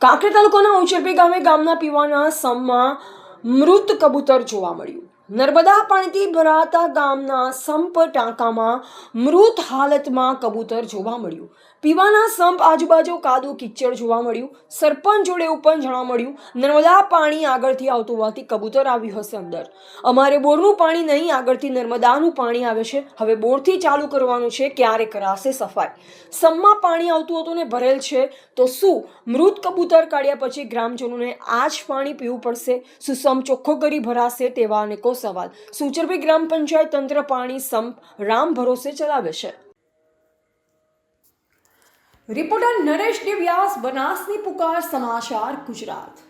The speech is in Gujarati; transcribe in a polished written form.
કાંકરેજ તાલુકાના ઉચરપી ગામે ગામના પીવાના સમમાં મૃત કબૂતર જોવા મળ્યું। નર્મદા પાણીથી ભરાતા ગામના સંપ ટાંકામાં મૃત હાલતમાં કબૂતર જોવા મળ્યું। પીવાના સંપ આજુબાજુ કાદવ કિચડ જોવા મળ્યું। સરપંચ જોડે એવું પણ જાણવા મળ્યું નર્મદા પાણી આગળથી આવતું હોવાથી કબૂતર આવ્યું હશે અંદર। અમારે બોરનું પાણી નહીં, આગળથી નર્મદાનું પાણી આવે છે। હવે બોરથી ચાલુ કરવાનું છે, ક્યારે કરાશે સફાઈ। સંપમાં પાણી આવતું હતું ને ભરેલ છે, તો શું મૃત કબૂતર કાઢ્યા પછી ગ્રામજનોને આ જ પાણી પીવું પડશે? શું સંપ ચોખ્ખો કરી ભરાશે? તેવા અનેકો સવાલ। સુચરપી ગ્રામ પંચાયત તંત્ર પાણી સંપ રામ ભરોસે ચલાવે છે। રિપોર્ટર નરેશ વ્યાસ, બનાસની પુકાર, સમાચાર ગુજરાત।